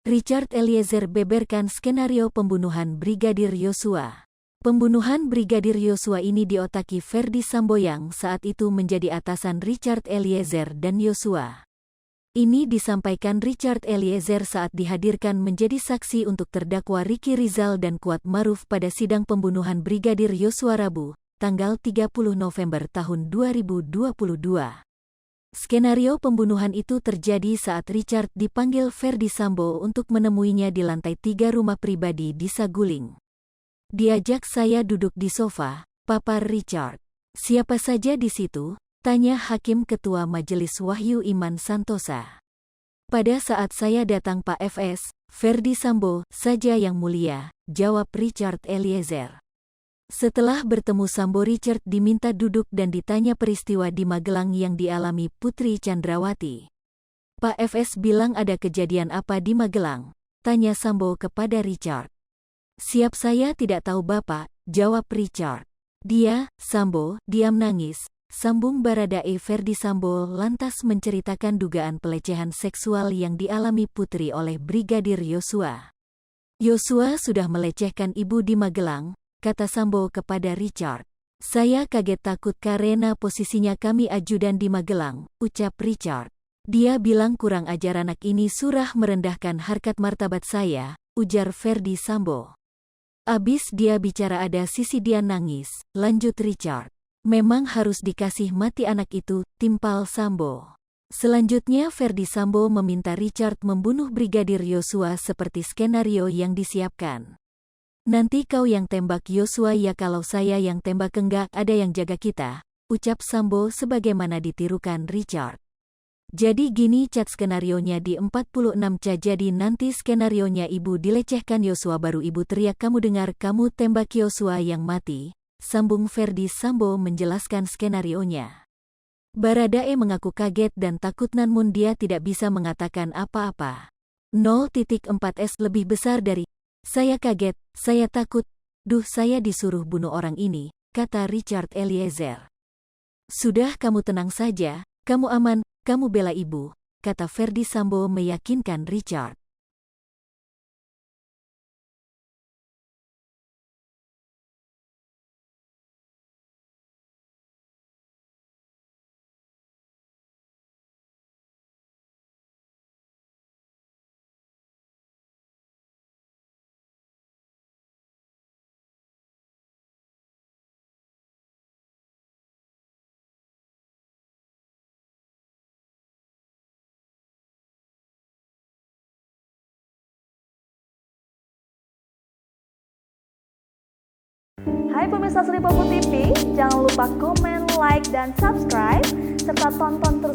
Richard Eliezer beberkan skenario pembunuhan Brigadir Yosua. Pembunuhan Brigadir Yosua ini diotaki Ferdy Sambo yang saat itu menjadi atasan Richard Eliezer dan Yosua. Ini disampaikan Richard Eliezer saat dihadirkan menjadi saksi untuk terdakwa Ricky Rizal dan Kuat Maruf pada sidang pembunuhan Brigadir Yosua Rabu, tanggal 30 November tahun 2022. Skenario pembunuhan itu terjadi saat Richard dipanggil Ferdy Sambo untuk menemuinya di lantai 3 rumah pribadi di Saguling. "Diajak saya duduk di sofa," papar Richard. "Siapa saja di situ?" tanya Hakim Ketua Majelis Wahyu Iman Santosa. "Pada saat saya datang Pak FS, Ferdy Sambo saja yang mulia," jawab Richard Eliezer. Setelah bertemu Sambo, Richard diminta duduk dan ditanya peristiwa di Magelang yang dialami Putri Chandrawati. "Pak FS bilang ada kejadian apa di Magelang?" tanya Sambo kepada Richard. "Siap, saya tidak tahu Bapak," jawab Richard. "Dia," Sambo, diam nangis. Sambung Baradae. Ferdy Sambo lantas menceritakan dugaan pelecehan seksual yang dialami Putri oleh Brigadir Yosua. "Yosua sudah melecehkan ibu di Magelang," kata Sambo kepada Richard. "Saya kaget takut karena posisinya kami ajudan di Magelang," ucap Richard. "Dia bilang kurang ajar anak ini, surah merendahkan harkat martabat saya," ujar Ferdy Sambo. "Abis dia bicara ada sisi dia nangis," lanjut Richard. "Memang harus dikasih mati anak itu," timpal Sambo. Selanjutnya Ferdy Sambo meminta Richard membunuh Brigadir Yosua seperti skenario yang disiapkan. "Nanti kau yang tembak Yosua ya, kalau saya yang tembak enggak ada yang jaga kita," ucap Sambo sebagaimana ditirukan Richard. "Jadi gini cat skenarionya di 46 cat, jadi nanti skenarionya ibu dilecehkan Yosua baru ibu teriak kamu dengar kamu tembak Yosua yang mati," sambung Ferdy Sambo menjelaskan skenarionya. Baradae mengaku kaget dan takut namun dia tidak bisa mengatakan apa-apa. 0.4S lebih besar dari "Saya kaget, saya takut, duh saya disuruh bunuh orang ini," kata Richard Eliezer. "Sudah kamu tenang saja, kamu aman, kamu bela ibu," kata Ferdy Sambo meyakinkan Richard. Hai pemirsa Sri Popo TV, jangan lupa komen, like, dan subscribe, serta tonton terus